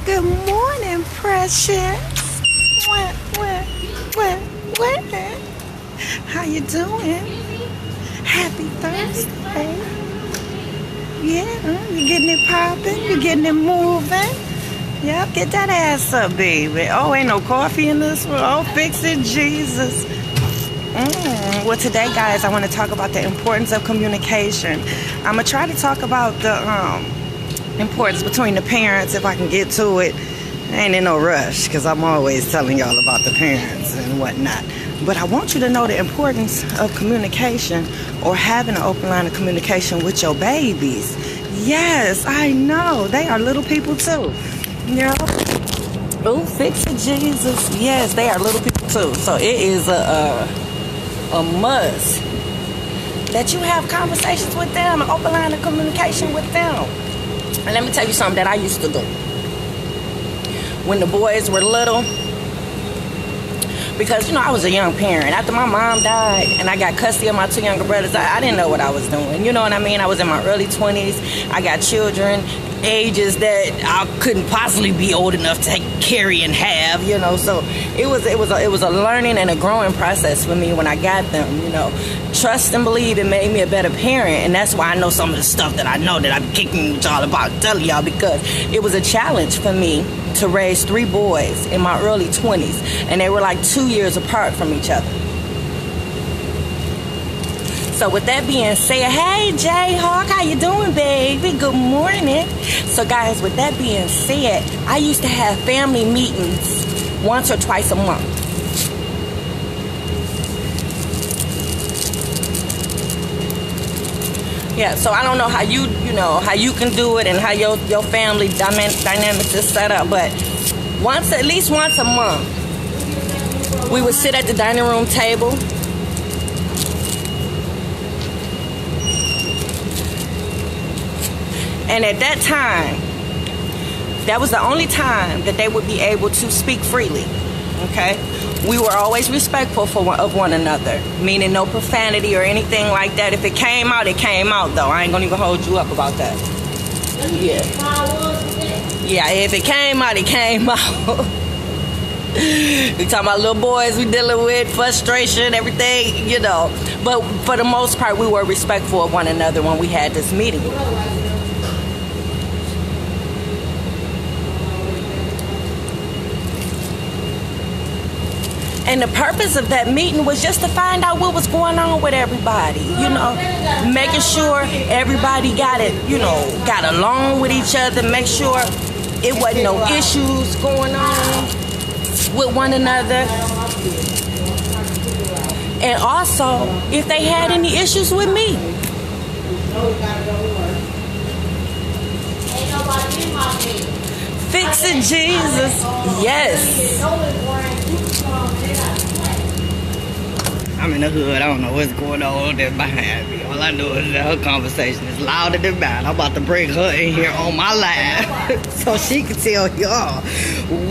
Good morning, precious. What? How you doing? Happy Thursday. Yeah, you getting it popping? You getting it moving? Yep, get that ass up, baby. Oh, ain't no coffee in this one. Oh, fix it, Jesus. Well, today, guys, I want to talk about the importance of communication. I'm going to try to talk about the importance between the parents if I can get to it. I ain't in no rush because I'm always telling y'all about the parents and whatnot. But I want you to know the importance of communication or having an open line of communication with your babies. Yes, I know. They are little people too. Yeah. Oh, fix it, Jesus. Yes, they are little people too. So it is a must that you have conversations with them, an open line of communication with them. And let me tell you something that I used to do when the boys were little, because I was a young parent. After my mom died and I got custody of my two younger brothers, I didn't know what I was doing. You know what I mean? I was in my early 20s. I got children ages that I couldn't possibly be old enough to carry and have, so it was a learning and a growing process for me when I got them. Trust and believe it made me a better parent, and that's why I know some of the stuff that I know that I'm kicking with y'all about, telling y'all, because it was a challenge for me to raise 3 boys in my early 20s, and they were like 2 years apart from each other. So with that being said, hey Jayhawk, how you doing, baby? Good morning. So guys, with that being said, I used to have family meetings once or twice a month. Yeah, so I don't know how how you can do it and how your family dynamics is set up, but at least once a month, we would sit at the dining room table. And at that time, that was the only time that they would be able to speak freely, okay? We were always respectful of one another, meaning no profanity or anything like that. If it came out, it came out, though. I ain't gonna even hold you up about that. Yeah, if it came out, it came out. We talking about little boys we dealing with, frustration, everything, But for the most part, we were respectful of one another when we had this meeting. And the purpose of that meeting was just to find out what was going on with everybody, making sure everybody got along with each other, make sure it wasn't no issues going on with one another. And also, if they had any issues with me. Fix it, Jesus. Yes. I'm in the hood. I don't know what's going on there behind me. All I know is that her conversation is louder than mine. I'm about to bring her in here on my live so she can tell y'all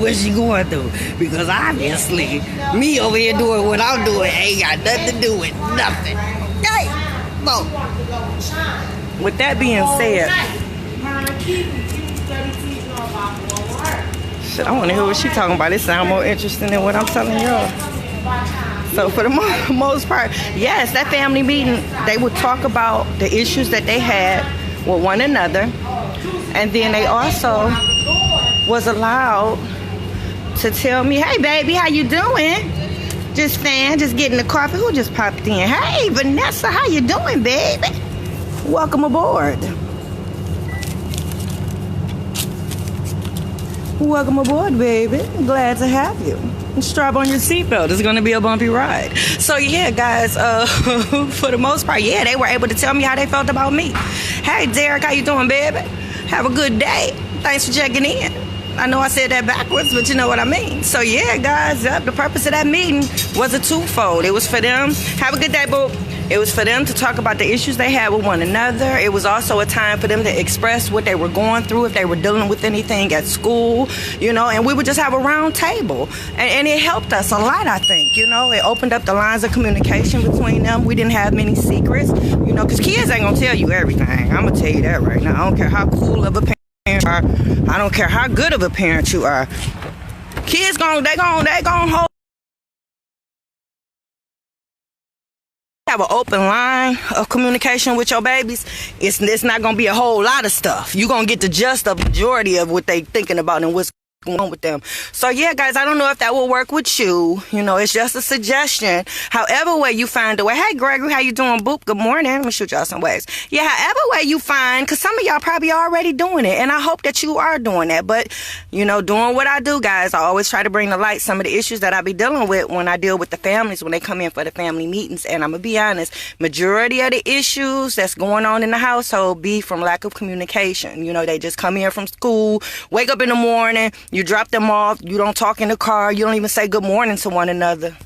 what she going through. Because obviously, me over here doing what I'm doing ain't got nothing to do with nothing. Okay? So, with that being said, shit, I want to hear what she talking about. It sounds more interesting than what I'm telling y'all. So for the most part, yes, that family meeting, they would talk about the issues that they had with one another. And then they also was allowed to tell me, hey, baby, how you doing? Just getting the coffee. Who just popped in? Hey, Vanessa, how you doing, baby? Welcome aboard. Welcome aboard, baby. Glad to have you. Strap on your seatbelt. It's going to be a bumpy ride. So, yeah, guys, for the most part, yeah, they were able to tell me how they felt about me. Hey, Derek, how you doing, baby? Have a good day. Thanks for checking in. I know I said that backwards, but you know what I mean. So, yeah, guys, the purpose of that meeting was a twofold. It was for them. Have a good day, boo. It was for them to talk about the issues they had with one another. It was also a time for them to express what they were going through, if they were dealing with anything at school, and we would just have a round table. And it helped us a lot, I think, It opened up the lines of communication between them. We didn't have many secrets, because kids ain't going to tell you everything. I'm going to tell you that right now. I don't care how cool of a parent parent are. I don't care how good of a parent you are. Kids they gon' hold. Have an open line of communication with your babies. It's not gonna be a whole lot of stuff. You're gonna get the just of majority of what they thinking about and what's going on with them. So yeah, guys, I don't know if that will work with you. You know, it's just a suggestion. However way you find a way. Hey Gregory, how you doing? Boop, good morning. Let me shoot y'all some waves. Yeah, however way you find, because some of y'all probably already doing it, and I hope that you are doing that. But you know, doing what I do, guys, I always try to bring to light some of the issues that I be dealing with when I deal with the families when they come in for the family meetings. And I'm gonna be honest, majority of the issues that's going on in the household be from lack of communication. You know, they just come in from school, wake up in the morning, you drop them off, you don't talk in the car, you don't even say good morning to one another.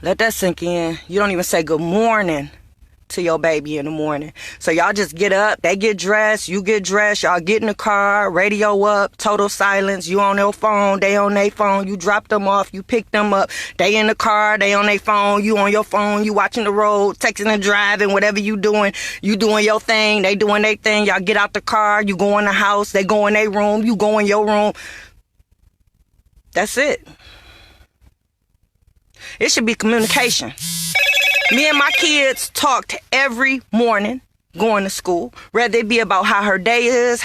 Let that sink in. You don't even say good morning to your baby in the morning. So y'all just get up, they get dressed, you get dressed, y'all get in the car, radio up, total silence, you on your phone, they on their phone, you drop them off, you pick them up, they in the car, they on their phone, you on your phone, you watching the road, texting and driving, whatever you doing your thing, they doing their thing, y'all get out the car, you go in the house, they go in their room, you go in your room. That's it. It should be communication. Me and my kids talked every morning going to school, whether it be about how her day is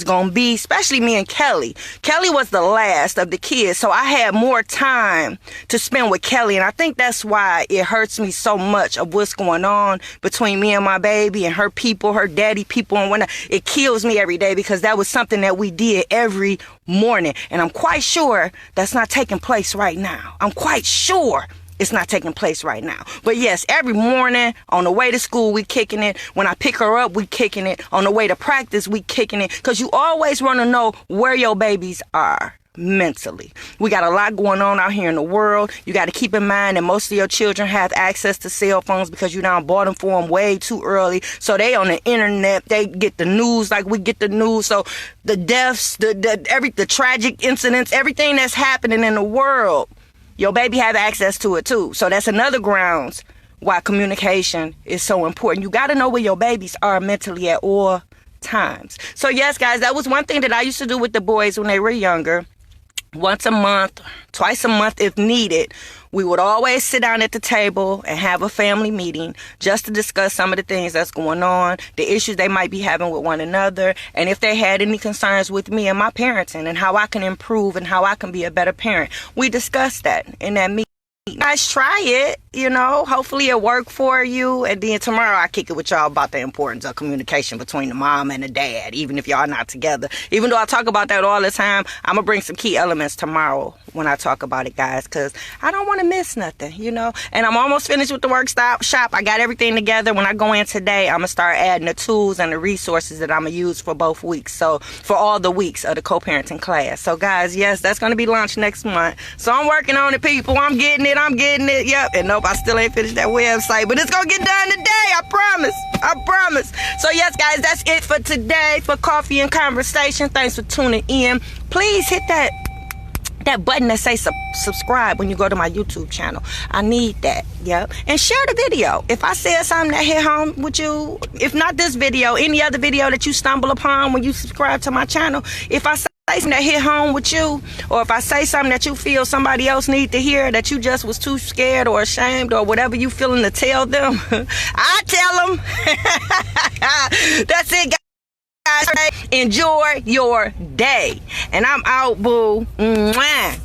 going to be, especially me and Kelly. Kelly was the last of the kids, so I had more time to spend with Kelly, and I think that's why it hurts me so much of what's going on between me and my baby and her people, her daddy people, and whatnot. It kills me every day because that was something that we did every morning, and I'm quite sure that's not taking place right now. I'm quite sure it's not taking place right now. But yes, every morning on the way to school, we kicking it. When I pick her up, we kicking it. On the way to practice, we kicking it. Because you always want to know where your babies are mentally. We got a lot going on out here in the world. You got to keep in mind that most of your children have access to cell phones because you done bought them for them way too early. So they on the internet. They get the news like we get the news. So the deaths, the tragic incidents, everything that's happening in the world, your baby have access to it too. So that's another grounds why communication is so important. You got to know where your babies are mentally at all times. So yes, guys, that was one thing that I used to do with the boys when they were younger. Once a month, twice a month if needed, we would always sit down at the table and have a family meeting just to discuss some of the things that's going on, the issues they might be having with one another, and if they had any concerns with me and my parenting and how I can improve and how I can be a better parent. We discussed that in that meeting. Guys, try it, you know, hopefully it worked for you, and then tomorrow I kick it with y'all about the importance of communication between the mom and the dad, even if y'all not together. Even though I talk about that all the time, I'm gonna bring some key elements tomorrow when I talk about it, guys, because I don't want to miss nothing, you know. And I'm almost finished with the workshop. I got everything together. When I go in today, I'm gonna start adding the tools and the resources that I'm gonna use for both weeks, so for all the weeks of the co-parenting class. So guys, yes, that's gonna be launched next month. So I'm working on it, people. I'm getting it, yep. And nope, I still ain't finished that website, but it's gonna get done today, I promise. So yes, guys, that's it for today for Coffee and Conversation. Thanks for tuning in. Please hit that button that says subscribe when you go to my YouTube channel. I need that. Yep. And share the video. If I said something that hit home with you, if not this video, any other video that you stumble upon when you subscribe to my channel, if I say something that hit home with you, or if I say something that you feel somebody else need to hear that you just was too scared or ashamed or whatever you feeling to tell them, I tell them. That's it, guys. Enjoy your day. And I'm out, boo. Mwah.